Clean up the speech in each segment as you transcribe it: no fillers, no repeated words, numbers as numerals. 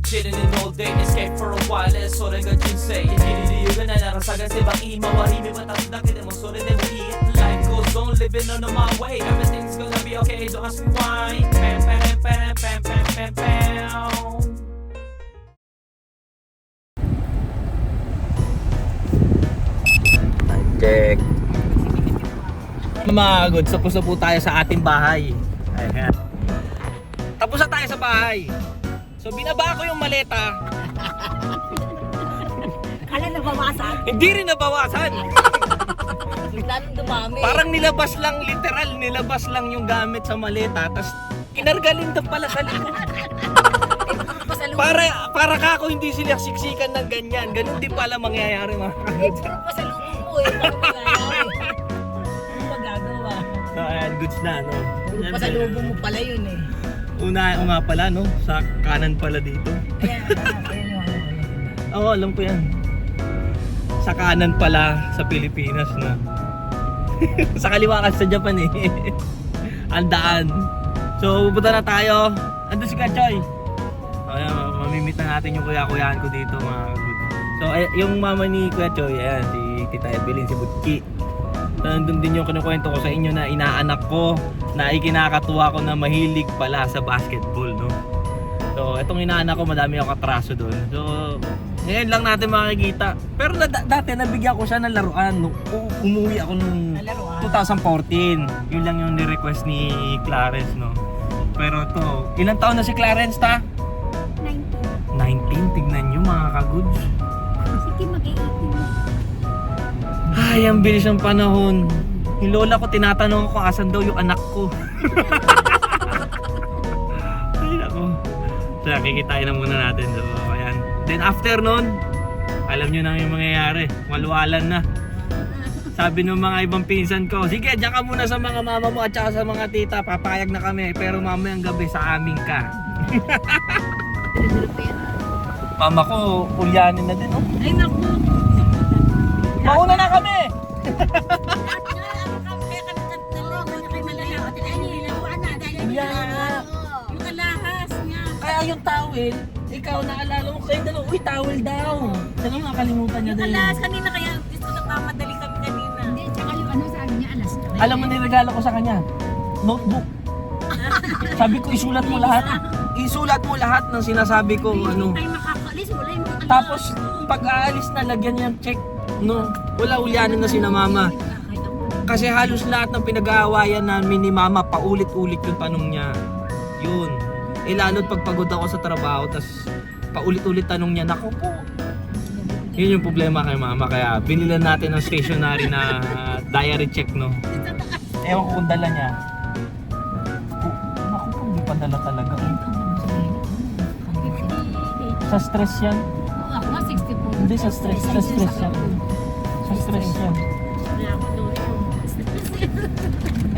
chilling in all day, escape for a while,それが人生生きる理由がないなら探せばいい周り見渡すだけでもそれでもいい Life goes on, living on my way Everything's gonna be okay, don't ask me why Pam, pam, pam, pam, pam, pam, pam Check. Mga goods, tapos na po tayo sa ating bahay. Ayan. Tapos na tayo sa bahay. So binaba ko yung maleta. Kala nabawasan? Hindi rin nabawasan. Biglang dumami. Parang nilabas lang, literal, nilabas lang yung gamit sa maleta. Tapos kinargalin doon pala sa likod. Para ka ako hindi sila siksikan ng ganyan. Ganun din pala mangyayari mga goods. Pasalubong mo eh. Bakit mangyayari? Ano magagawa? So ayan, goods na no. Pasalubong mo pala yun eh. Una nga pala no, sa kanan pala dito. Ayan yung ano. Oo, alam ko yan. Sa kanan pala sa Pilipinas no. Sa kaliwa kasi sa Japan eh. Ang daan. So pupunta na tayo. Andun si Kachoy. Ayan, mamimit na natin yung kuya-kuyaan ko dito mga good. So yung mama ni Kuya Choy, ayan, si Tita Evelyn, si Butki. So nandun din yung kinukwento ko sa inyo na inaanak ko na ikinakatuwa ko na mahilig pala sa basketball no. So itong inaanak ko madami akong katraso doon. So ngayon lang natin makikita. Pero dati nabigyan ko siya ng laruan nung umuwi ako nung 2014. Yun lang yung ni-request ni Clarence no. Pero to, ilang taon na si Clarence ta? 19, tignan nyo mga ka-goods. Sige, mag-i-18. Ay, ang bilis ng panahon. Yung lola ko, tinatanong ko asan daw yung anak ko. Ay, nako. So, kikitain na muna natin. So, ayan. Then after nun, alam nyo na yung mangyayari. Maluwalan na. Sabi ng mga ibang pinsan ko, sige, diyan ka muna sa mga mama mo at saka sa mga tita. Papayag na kami. Pero mamayang gabi sa amin ka. Mama ko, ulyanin na din, oh. Ay, naku. Mauna na kami! Yung alahas niya. Kaya yung towel, ikaw naalala mo kayo dalawa, uy, towel daw. Saan nakalimutan niya Yung din? alahas kanina kaya gusto nagmamadali kami kanina. Hindi, tsaka yung ano sabi niya, alas na. Alam mo, niregalo ko sa kanya, notebook. Sabi ko, isulat mo lahat. Isulat mo lahat ng sinasabi ko, ano. Tayo makakaalis, wala yung mga Tapos, pag aalis na, lagyan niya check. No, wala, ulyanin na sina mama. Kasi halos lahat ng pinag-aawayan namin ni mama, paulit-ulit yung tanong niya. Yun. Eh lalo't pagpagod ako sa trabaho, tas paulit-ulit tanong niya, naku po. Yun yung problema kay mama, kaya binilan natin ng stationery na diary check, no. Ewan ko kung dala niya. Naku po, hindi pa dala talaga. Sa stress yan? Ako nga 64. Hindi, sa stress yan. Sa stress yan.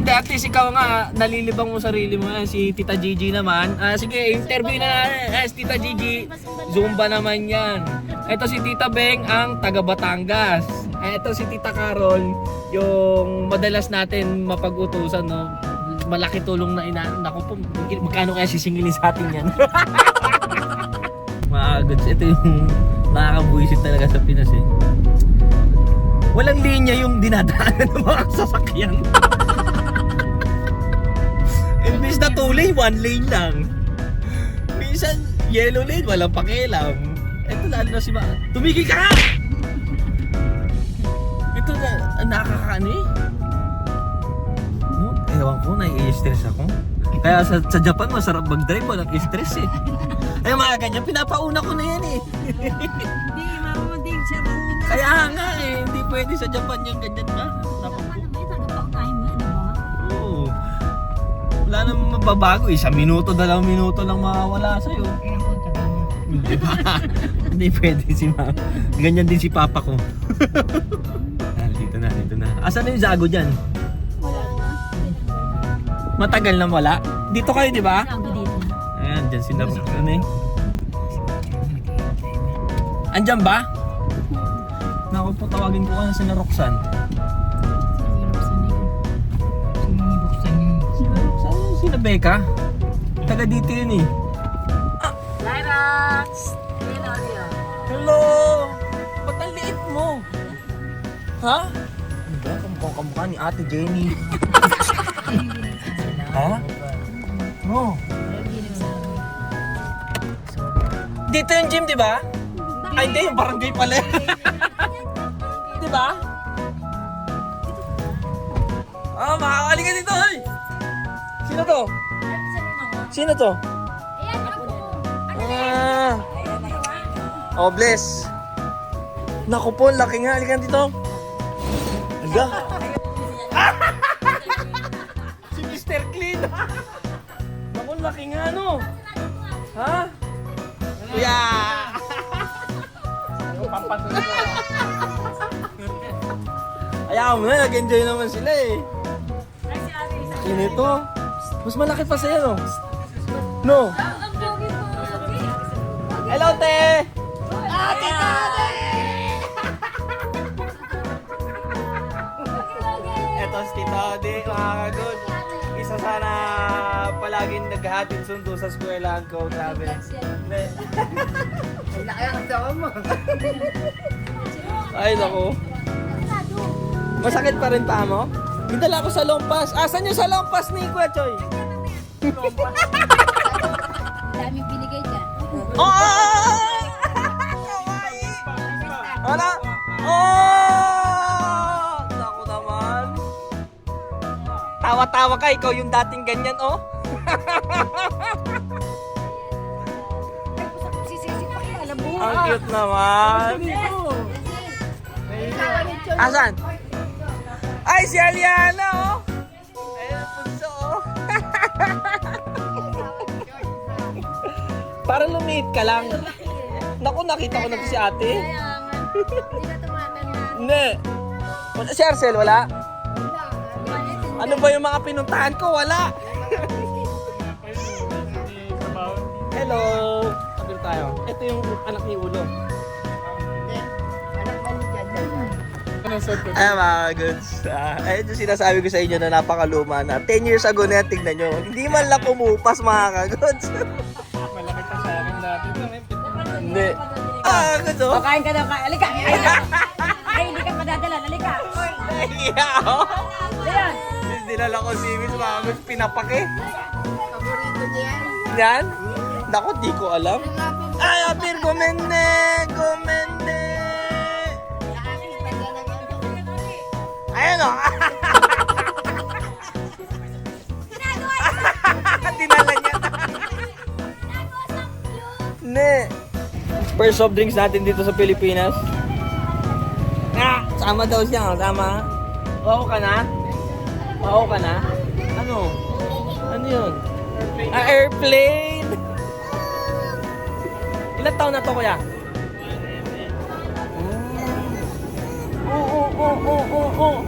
Hindi, at least ikaw nga, nalilibang mo sarili mo. Si Tita Gigi naman. Sige, interview na si Tita Gigi. Zumba naman yan. Ito si Tita Beng, ang taga Batangas. Ito si Tita Carol, yung madalas natin mapag-utusan, no? Malaki tulong na naku po, magkano kaya sisingilin sa atin yan? Mga goods, ito yung nakakabuisit talaga sa Pinas eh. Walang linya yung dinadaanan ng mga sasakyan. Imbis na 2 lane, 1 lane lang. Minsan, yellow lane, walang pakialam. Ito lalo na si Ma. Tumigil ka nga! Ito na, nakakaano eh. No, ewan ko, nai-stress ako. Kaya sa Japan, masarap mag-drive, walang stress eh. Ay mga ganyan, pinapauna ko na yan eh. Hindi, mama, hindi. Siya ba? Kaya nga eh, hindi pwede sa Japan yung ganyan ba? Ano ba yung tagapag-time mo, di ba? Oo. Wala namang mababago eh. 1 minuto, 2 minuto lang mawawala sa'yo. Kaya ako, tagal mo. Hindi ba? Hindi pwede si mama. Ganyan din si papa ko. Dito na. Asan na yung Zago dyan? Wala na. Matagal na wala? Dito kayo, di ba? Sabi dito. Ayan, dyan si Naruto na eh. Andyan ba? Naku po, tawagin ko ka na si Naroksan. Si Rebecca? Taga dito yun eh. Lyra! Hello! Ba't ang liit mo? Ha? Ano ba? Kamukha ni Ate Jenny. Ha? No. Dito yung gym, di ba? Ay, hindi. Yung barangay pala. Di ba? Ah, makakali ka dito, ay! Sino to? Sino to? Ah. Oh, bless. Naku po, laki nga. Halika dito. Halika. Si Mr. Clean. Naku, laki nga, no? Ha? Kuya! Ayaw mo na, nag-enjoy naman sila eh. Sino ito? Mas malaki pa sa'yo, no? No? Hello, te! Ate Tade! Ito si Tade, mga kagod. Isa sana palaging naghahatid sundo sa eskwelahan ko. Grabe. Ay, naku. Masakit pa rin pa mo? Hintala ko sa lompas. Asan yung sa lompas ni Kuya Choy? Dami binigay dyan. Oh! Ano? Oh! Naku naman. Tawa-tawa ka, ikaw yung dating ganyan, oh. Ang cute naman. Asan? Ay, si Aliana, oh. Ayun, punso, oh. Parang lumiit ka lang. Naku, nakita ko na si ate. Hindi. Si Arcel, wala? Ano ba yung mga pinuntahan ko? Wala. Hello. Sabi tayo. Ito yung anak ni Ulo. Ay mga goods. Ayun yung sinasabi ko sa inyo na napakaluma na. 10 years ago na yan, tignan nyo. Hindi man lang kumupas mga kagoods. Malaki pa sa akin dati. Hindi. Ah, goods oh. Pakain ka daw ka. Halika. Ay, hindi ka madadala. Halika. Nahiya ako. Ayan. Dinala ko si Miss mga goods, pinapake. Yan? Naku, di ko alam. Ay, apir, gumende! Gumende! Ayan o! Dinala niya. Ne. First soft drinks natin dito sa Pilipinas. Ah, sama daw siya, tama. Wow ka na? Wow ka na? Ano? Ano yun? Ah, airplane! Ilan taon na to, kuya? Oo.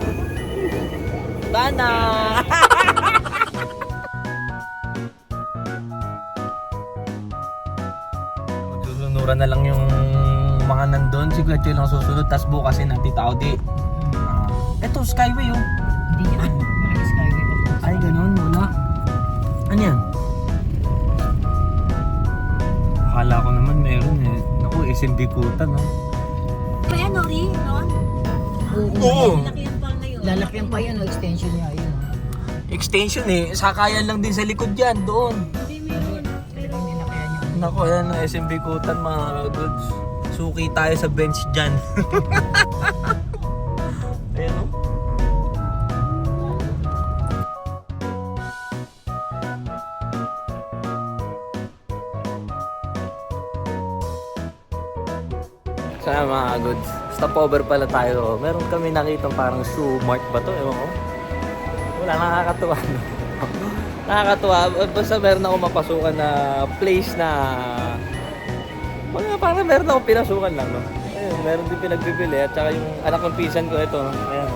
Bana! Magsusunuran na lang yung mga nandun. Si Kuya Choy lang susunod. Tapos bukasin ng Tita Audi. Eto, Skyway oh. Hindi yan. Malaki skyway pa po. Ay, ganun. Wala. Ano yan? Akala ko naman meron eh. Naku, SMB Kuta, no? Kaya Nori, no? Oo. Lalakyan pa ngayon. Lalakyan pa yan, extension niya yun. Extension eh. Sakayan lang din sa likod yan, doon. Hindi meron. Pero hindi na kaya niyo. Naku, ayan ang SMB Kutan, mga goods. Suki tayo sa bench dyan. Ayan o. Sana mga goods. Stopover pala tayo. Meron kami nakitang parang shoe mart ba to? Ewan ko. Wala, nakakatuwa. No? Nakakatuwa. Basta meron ako mapasukan na place na parang meron ako pinasukan lang. No? Ayun, meron din pinagbibili. At saka yung anak ng pisan ko ito. No? Ayan.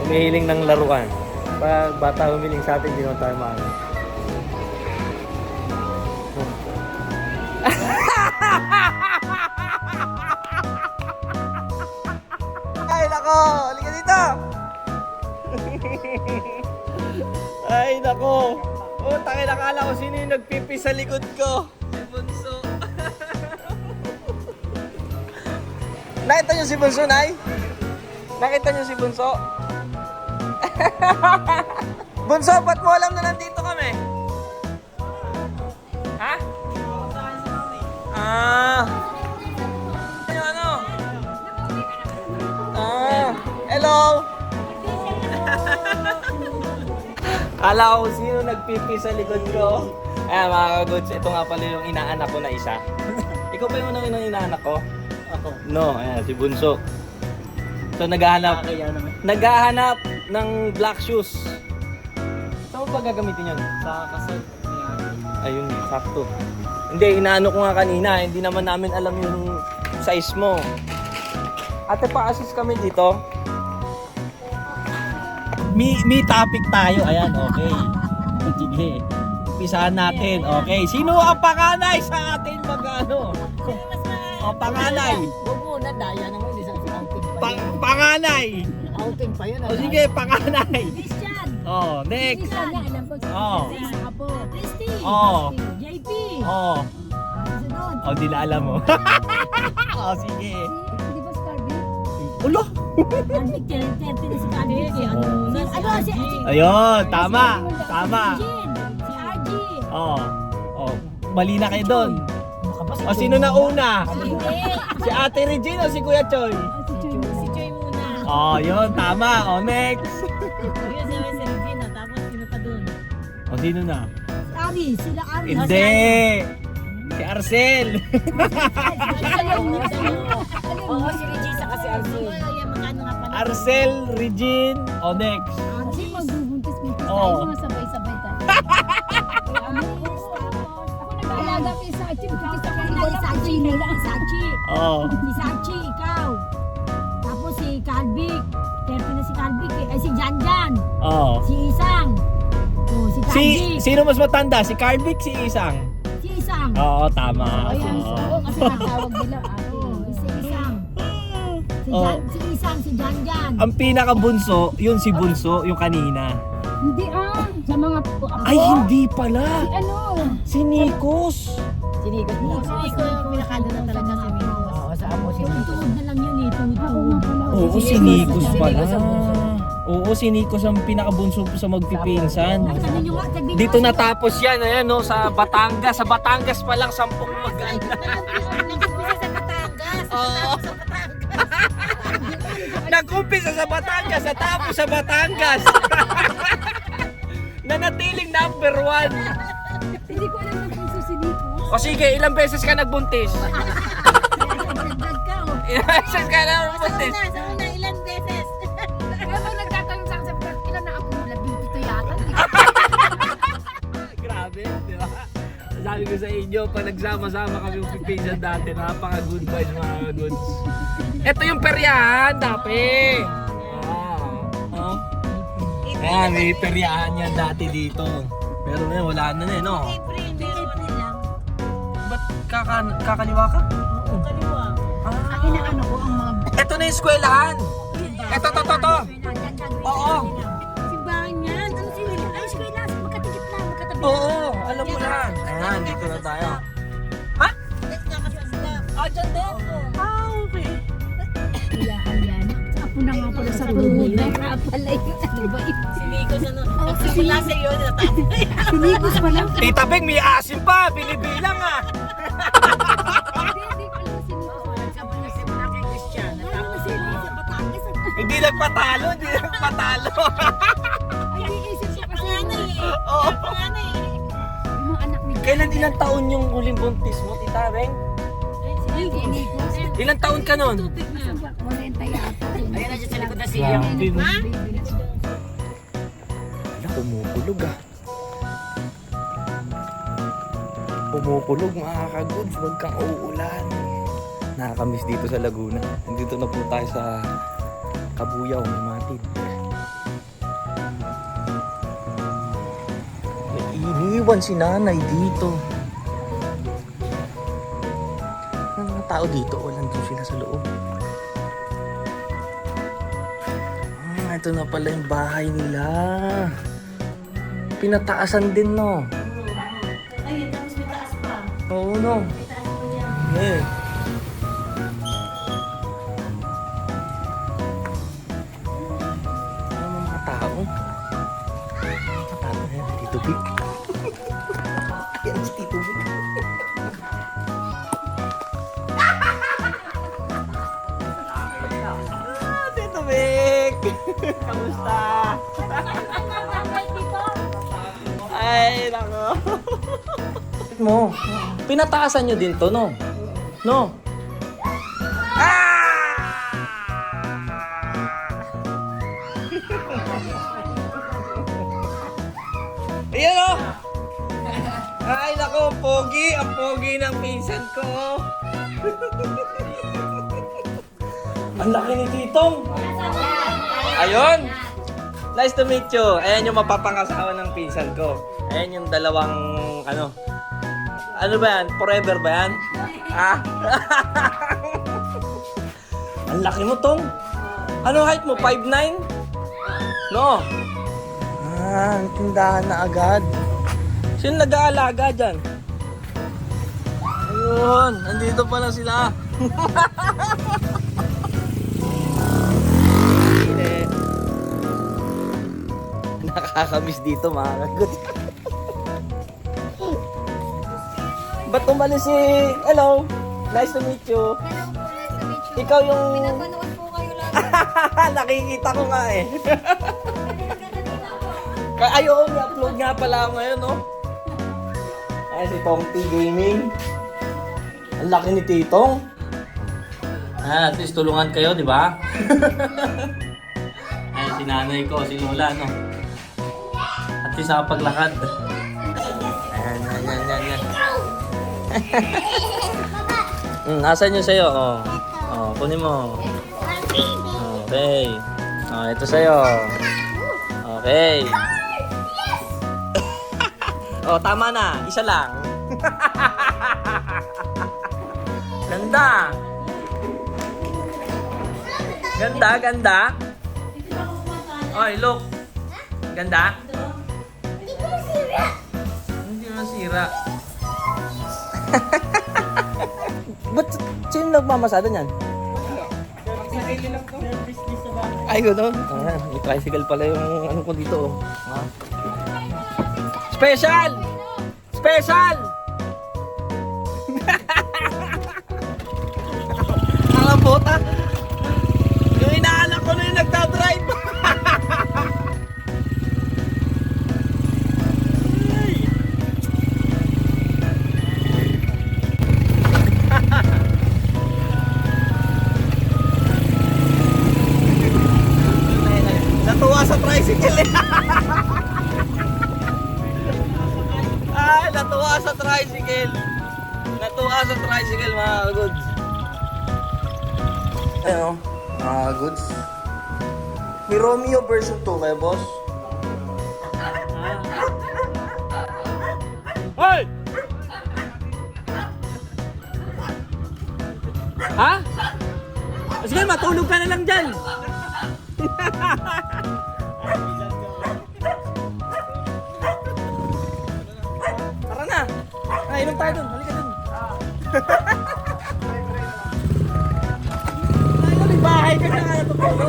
Umihiling ng laruan. Pag bata humiling sa atin, hindi naman tayo maano. Ay, nako! Halika dito! Ay, nako! Oh, takil akala ko sino yung nagpipi sa likod ko. Si Bunso! Nakita niyo si Bunso, Nay? Nakita niyo si Bunso? Bunso, ba't mo alam na nandito kami? Ha? Ano? Hello? Kala ko sino nagpipi sa likod ko. Ayan mga kagods, ito nga pala yung inaanak ko na isa. Ikaw ba yung unang inaanak ko? Ako. No, ayan, si Bunso. So naghahanap ng black shoes. Saan mo ba gagamitin yun? Sa kasal. Ayun, sakto. Hindi, inaano ko nga kanina, hindi naman namin alam yung size mo. Ate, pa-assist kami dito. May topic tayo. Ayan, okay. Sige. Umpisahan natin. Okay. Sino ang panganay sa atin mag-ano? O, panganay. Huwag muna, daya naman. Hindi sa outing pa yun. Panganay. Outing pa yun. O, sige, panganay. Christian. Oh, next. Christian niya, alam ko. Oh. Apo. Christy. Oh. JP. Oh. Sunod. Oh, di na alam mo. Oh, sige. Di ba Scarby? Ulo. Carvic, 30 na si Carvic. Si Ayun, tama. Tama. Si RG. Oh. Oh, mali na kayo doon. O, sino na una? Si Ate Regine o si Kuya Choy? Si Joy muna. Oh, yun, tama. O, next. Yun si Regina. Tapos sino pa dun? O, sino na? Si Ari. Sila Ari. Hindi. Si Arcel. Oo, si Regina saka si Arcel. Magkano nga pala? Arcel, Regine. O, next. Arcel, magbubuntis mo. Oo. Tayo mga sabay-sabay tayo. Ako nag-alaga kay Sachi. Butis ako kay Sachi. Sachi. Oh. Si Sachi, ikaw. Tapos si Calvic. Terpi na si Calvic. Ay, si Janjan. Oh. Si Isang. Oh, si Calvic. Sino mas matanda? Si Carvic, si Isang? Si Isang. Oo, tama. Ayan, Oo. oo, kasi natawag nila. Si Isang. Si Isang, si Janjan. Ang pinakabunso, yun si Bunso, yung kanina. Hindi sa mga Ay, hindi pala. ano? Si Nikos. Si Nico yung pinakanda na talaga sa Nico. Oo, sa amo si Nico. Tuod na lang yun eh, tuod. Oo, si Nikos pala. Oo, si Nikos ang pinakabunso sa magpipinsan. Dito natapos yan, ayan no, sa Batangas. Sa Batangas pa lang 10 mag-anda. Nag-umpisa sa Batangas, natapos sa Batangas. Nanatiling number 1. Hindi ko alam na kung si Nico. O sige, ilang beses ka nagbuntis? Dagdag ka oh. Ilang beses ka nagbuntis? Sa una, ilan beses? Kaya ba nagtatanong sa akin sa ilan na ako mula? 22 yata. Grabe, di ba? Sabi ko sa inyo, pag nagsama-sama kami yung pipinsan dati, napaka-good vibes mga goods. Ito yung peryahan, dati. Oh. Ayan, may peryahan yan dati dito. Pero ngayon, wala na no? April lang. Ba't kakaliwa ka? Oo, kaliwa. Ah. Inaano ko ang mga... Ito na yung eskwelahan. Ito. Oo. Simbahan yan. Ano sila? Ay, eskwela. Magkatigit na. Magkatabi. Oo, alam mo na. Ayan, dito na tayo. Ha? Ah, dyan din? Ah, okay. Yan. Apo na nga pala sa tuhod. Pala yun. Ano ba yun? Si Nikos ano? Simula sa iyo. Si Nikos pala. Tita Beng, may asim pa. Binibilang ah. Hindi ko alam si Nikos. Sabi niya simula kay Christian. Tapos si Batangas. Hindi nagpatalo. Ay, iisip siya kasi. Oo. Yung mga anak ni Kailan ilang taon yung huling buntis mo, Tita Beng? Si Nikos. Ilang taon ka nun? 40 yata. Ayan na siya sa likod na siya. Ha? Pumukulog ah. Pumukulog mga ka-goods, huwag kang uulan. Nakakamiss dito sa Laguna. Nandito na po tayo sa Kabuyaw, Mamatid. Iniwan si nanay dito. Ang mga tao dito, walang doon sila sa loob. Ito na pala yung bahay nila. Pinataasan din, no? Ay, tapos may taas pa. Oo, no? May taas pa yan. Yeah. Yan si Tito Vic. Tito Vic! Kamusta? Ay, nako. Mo, pinataasan nyo din to, no? No? Ayan o! Ay, nako, pogi! Ang pogi ng pinsan ko! Ang laki ni Titong! Ayun! Nice to meet you! Ayan yung mapapangasawa ng pinsan ko. Ayan yung dalawang, ano ba yan? Forever ba yan? Ah? Ang laki mo, Tong! Ano height mo? 5'9"? No? Ah, tindahan na agad. Sino nag-aalaga dyan? Ayun, nandito pala sila. Nakakamiss dito mga kagot. Ba't umalis si... Hello, nice to meet you. Ikaw yung... Pinapanood po kayo lang. Nakikita ko nga eh. Ayoko, i-upload nga pala ako ngayon, no? Ay, si Tong T Gaming. Ang laki ni Titong. Ah, at least tulungan kayo, di ba? Ay, si nanay ko, si Lola, no? At least nakapaglakad. Ayan, yan. Asan yun sa'yo? Oh, kunin mo. Okay. Oh, ito sa'yo. Okay. Oh, tama na. Isa lang. Ganda. Ganda. Oy, look. Ganda? Hindi mo nasira. Ba't sino nagmamasada niyan? Ay, gano'n. May tricycle pala yung ano ko dito. Ha? Special! Special! Ang bota. Yung inaanak ko na yung nagdadrive. Natuwa sa tricycle eh. Ay, natuwa sa tricycle. Natuwa sa tricycle mga goods. Ayun, mga goods. May Romeo version 2 kayo, boss? Hoy! Ha? Sige, matulog ka na lang dyan. Tara na. Inom tayo dun. Halika dun. Ay, may bahay ka na nga natutulog.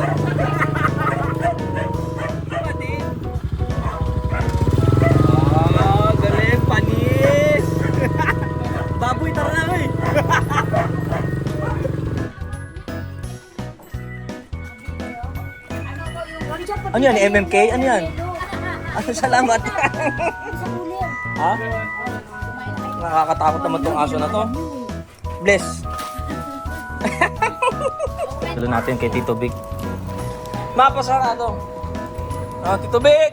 Oh, galing. Panis. Baboy, tara na, oy. Ano yan? MMK? Ano yan? Ano, salamat. Ha? Nakakatakot naman tong aso na to. Bless. Tulo natin kay Tito Vic. Mapasa na to. Oh, Tito Vic!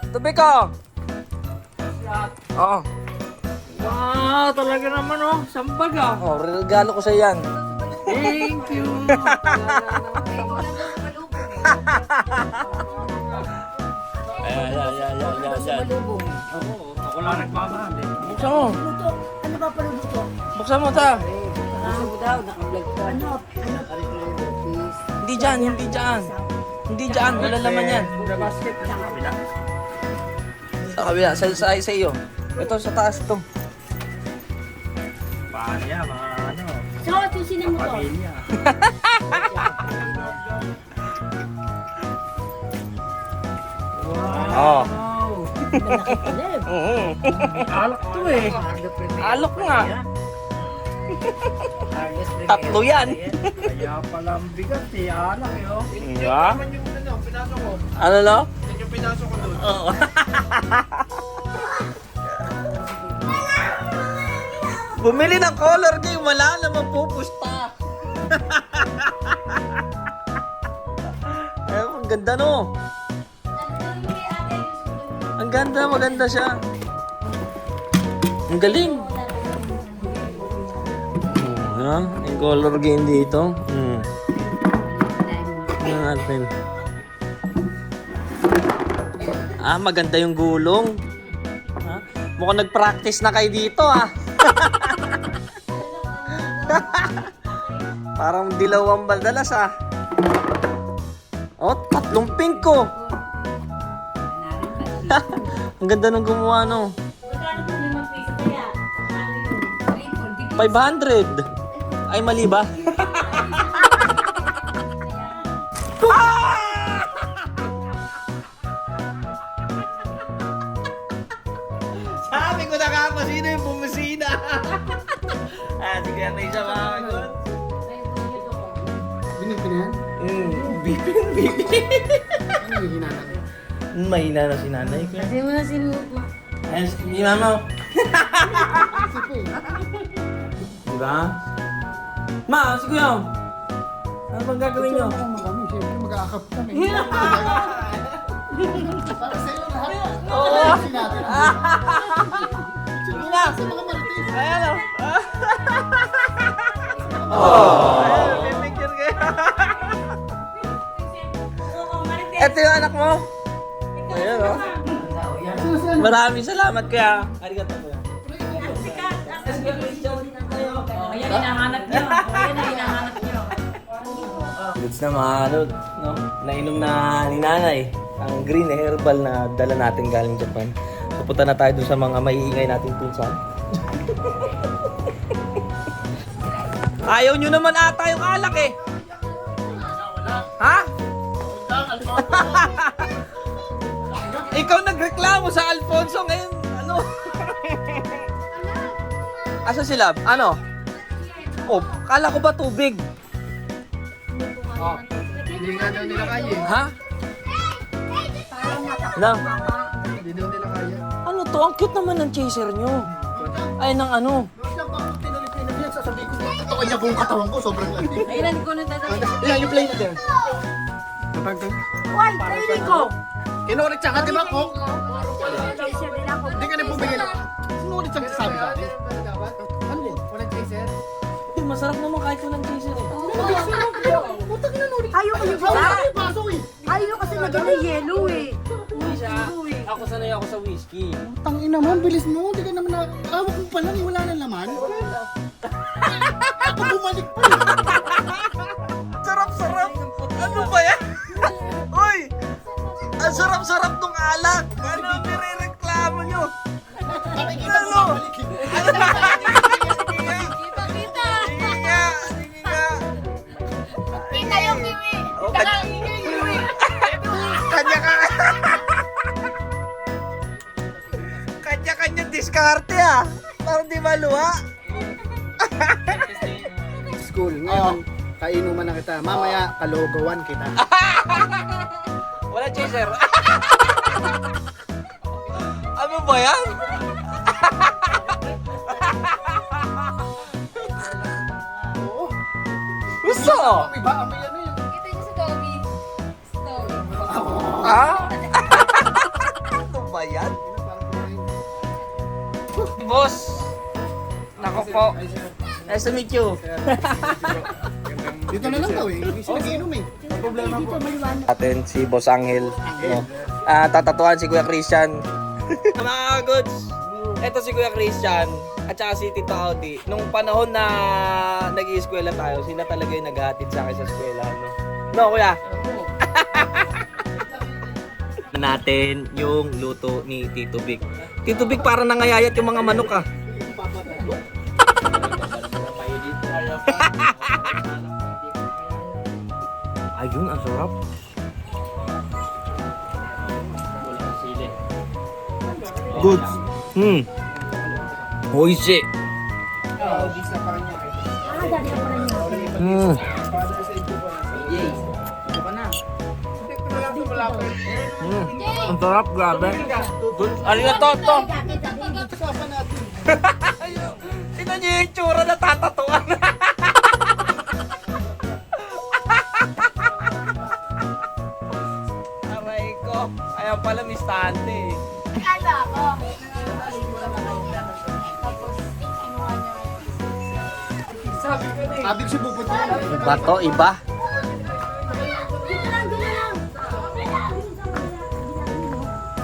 Tito Vic, oh! Oo. Wow, talaga naman oh. Sambag ah. Oh, regalo ko sa yan. Thank you. Ayan. Ako lang nagmamahal eh. Buksan mo. Ano ba paluto? Buksan mo ta. Gusto mo daw, naka-vlog ka. Ano? Hindi dyan. Hindi dyan. Wala laman yan. The basket. Sa kabila. Sa kabila. Sa iyo. Ito sa taas ito. Paano mga ano. So, tusinin mo to. Pamilya. Oh. Malaki pala eh. Oo. Alak to eh. Alok nga. Tatlo yan. Kaya pala ang bigat eh. Alak eh oh. Diba? Yung pinasok ko. Ano no? Yung pinasok ko doon. Oo. Bumili ng color game, wala naman pupusta. Ay, ang ganda no. Ang ganda, maganda siya. Ang galing. Yan, yung color game dito. Tingnan natin. Maganda yung gulong. Mukhang nag-practice na kayo dito Parang dilawang baldalas Oh, 3 pink ko. Ang ganda nung gumawa no. 500. Ay mali ba? Sabi ko na nga pa sino yung bumusina. Sige na isa mga kagot. Binipin yan? Bipin. Ano yung hinanap? Mahina na si nanay ko. Kasi mo na Ayun, si mama. Diba? Ma, si kuya. Ano bang gagawin nyo? Kami, siyempre mag-aakap kami. Para sa'yo lahat. Oo. Sinabi na. Sige na. Sa mga marites. Ayan o. Ayan, may picture kayo. Ito yung anak mo. Ayan o. Maraming salamat kuya. Arigato kuya. Ayan, hinahanap niyo. Ayan, hinahanap niyo. Goods na mga ano, no? Nainom na ni nanay ang green herbal na dala natin galing Japan. Pupunta na tayo dun sa mga maiingay nating pinsan. Ayaw nyo naman ata yung alak eh. Ha? Ikaw nagreklamo sa Alfonso ngayon. Ano? Asa sila? Ano? Oh, kala ko ba tubig? Hindi nga daw nila kaya eh. Ha? Na? Hindi daw nila kaya. Ano to? Ang cute naman ng chaser nyo. Ay, ng ano? Siya bakit pinalit yan? Sasabihin ko, totoo niya buong katawan ko, sobrang laki. Ayan, ko na tatapos. Yan, yung play na din. Napagod? Uy, kaili ko! Kinulit siya ka, di ba, Kong? Chaser din ako. Hindi ka na bumigay na. Sinulit siya sabi natin. Ano din? Walang chaser? Hindi, masarap naman kahit walang chaser eh. Putang ina, nulit. Ayaw ko yung Baso eh. Ayaw kasi lagyan ng yellow eh. Uy, ako sanay ako sa whiskey. Putang ina mo, bilis mo. Hindi ka naman na... Awak mo pa lang, wala na laman. Ako bumalik pa. Sarap-sarap! Ano ba yan? Uy! Ang sarap-sarap nung alak! Ano ang nirereklamo nyo? Nakikita mo Ano? bumalik. Kita! Sige nga! Sige nga! Kita yung kiwi! Oh, Kanya-kanya! Kanya-kanya diskarte Parang di maluha! School, ngayon, kainuman na kita. Mamaya, kalogawan kita. Wala chaser! Ano ba yan? Oo. Gusto! Iba, amoy ano yun. Kita yung sa Dobby. Dobby. Ano ba yan? Boss! Nako po. Nice to meet you. Dito na lang daw eh. Hindi sila giinom eh. Ang problema ko. Atin si Boss Angel. No? Tatatuhan si Kuya Christian. Mga goods, eto si Kuya Christian at saka si Tito Audi. Nung panahon na nag-i-eskwela tayo, sila talaga yung naghahatid sa akin sa eskwela. No, Kuya? Natin yung luto ni Tito Vic. Tito Vic, parang nangayayat yung mga manok Ayun, ang sarap. Good. Oishi. Ah, dali ako rin yun. Ang sarap, grabe. Good. Arigato, to. Tignan niyo yung tsura na tatatuan. Aray ko. Ayaw pala mistante eh. Kala ko. Sabi ko si Bubot na. Iba to, iba.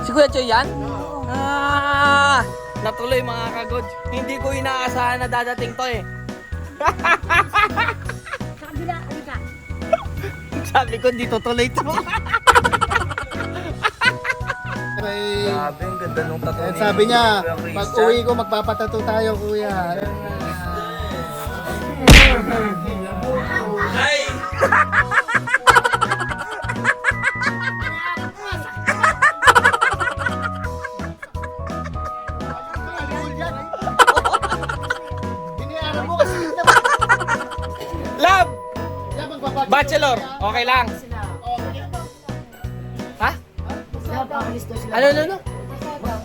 Si Kuya Choy yan? Ah, natuloy mga kagod. Hindi ko inaasahan na dadating to eh. Sa kabila, halika. Sabi ko, hindi tutuloy to. May... Grabe, ang ganda nung tattoo Ayan, ni sabi niya, Kuya pag Christian. uwi ko magpapatato tayo kuya. Ay! Biniyaran mo kasi Love! yan magpapatato. Bachelor, okay lang. Ha? Ano?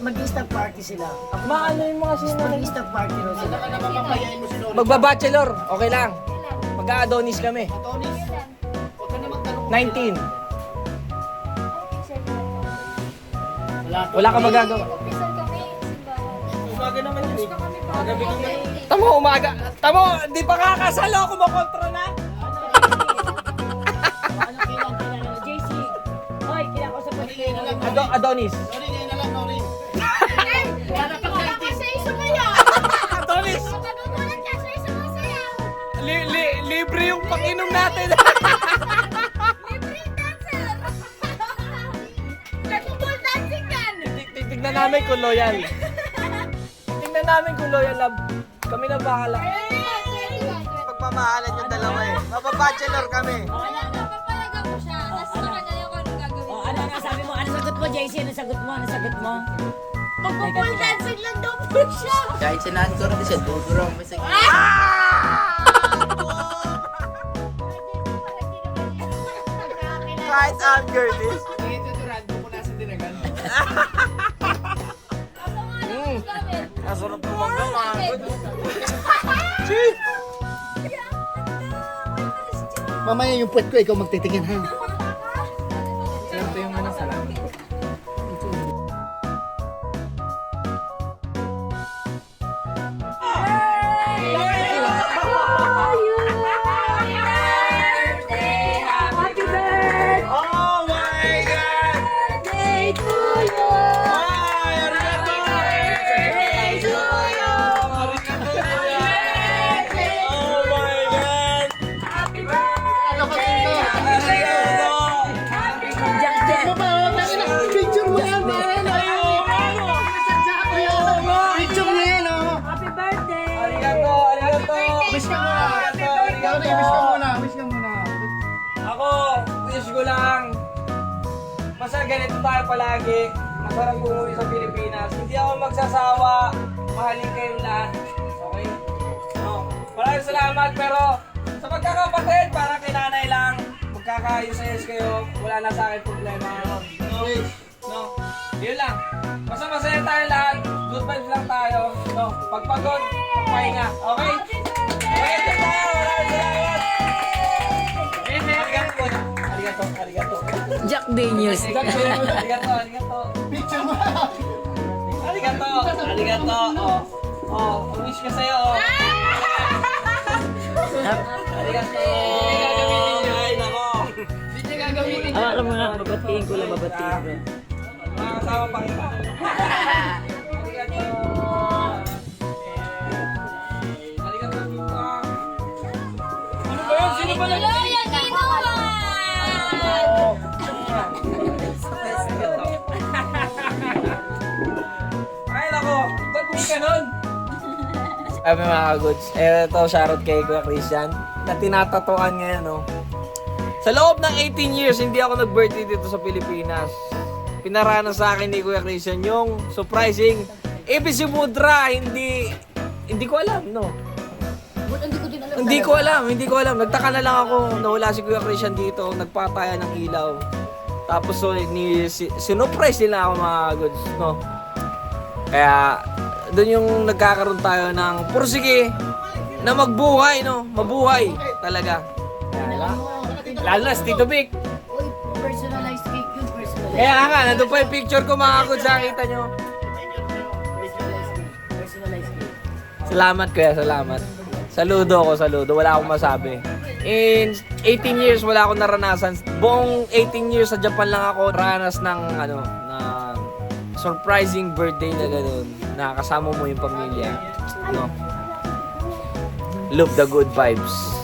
Mag-stag party sila. Maano yung mga sino? Mag-stag party ro sila. Saka naman papayain mo si Nori. Magba-bachelor, okay lang. Mag-a-Adonis kami. Tonis, huwag ka na magtanong. 19. Wala ka magagawa. Umaga naman yun eh. Magabi ko na. Tamo, umaga. Tamo, di pa kakasalo, kumakontra na. JC. Hoy, kinakausap ko Nori, ngayon na lang. Adonis. Nori, ngayon na lang, Nori. Wala kasi sumayaw. Adonis! Magugulat kasi sumasayaw. Libre yung pakinom natin. Libre dancer. Nagpupul dancing yan. Tignan namin kung loyal. Tignan namin kung loyal, love. Kami na bahala. Pagmamahalan yung dalawa eh. Mababachelor kami. Papalaga mo siya. Tapos sa kanya yung anong gagawin. O ano nga sabi mo? Ano sagot mo, JC? Ano sagot mo? Ano sagot mo? Magpupul dancing lang daw po siya. Kahit sinahan ko rin siya, dudurang mo sa Kahit anger this. Nasurap naman ka, mga good. Mamaya yung puwet ko, ikaw magtitingin ha. Ito yung ano, salamat po. Oh my God! Day to you. Ay, arigato! Day to you. Oh my God! Ano ka dito? Arigato! Ano ba? Picture mo yan, man. Picture mo yan, oh. Happy birthday. Arigato! Arigato! Wish ka muna. Nori, wish ka muna. Wish ka muna. Ako, wish ko lang. Basta ganito tayo palagi. Masarap umuwi sa Pilipinas. Hindi ako magsasawa. Mahalin kayong lahat. Okay? No. Maraming salamat pero sa magkakapatid, para kay nanay lang. Magkakaayos-ayos kayo. Wala na sa akin problema. No? No? Yun lang. Basta masaya tayo lahat. Good vibes lang tayo. No? Pagpagod, pagpahinga. Okay? Okay, ito tayo. Maraming salamat. Arigato. Jack Daniels. Arigato. Picture mo. Arigato. Oh, wish ka sa'yo. Oh. Arigato. Ay, nako. Awa mo nga, babatiin ko lang, babatiin ko. Mga kasama pa kita. Arigato. Arigato. Ano ba yun? Sino ba lang? Ay, nako. Ba't may ganun? Ay, mga kagods. Ito, shoutout kay Kuya Christian na tinatatuan ngayon, no? Sa loob ng 18 years, hindi ako nag-birthday dito sa Pilipinas. pinaranas sa akin ni Kuya Christian yung surprising ABC Mudra. Hindi ko alam, no? Hindi ko alam. Nagtaka na lang ako na wala si Kuya Christian dito. Nagpataya ng ilaw. Tapos so, sinurprise nila ako mga goods, no? Kaya doon yung nagkakaroon tayo ng pursige na magbuhay, no? Mabuhay talaga. Kaya, lalo na si Tito Vic. Personalized cake yun, personalized. Kaya nga, nandun pa yung picture ko mga goods, nakita nyo. Salamat kuya, salamat. Saludo ako, saludo. Wala akong masabi. In 18 years, wala akong naranasan. Buong 18 years sa Japan lang ako ranas ng na surprising birthday na gano'n. Na kasama mo yung pamilya. No? Love the good vibes.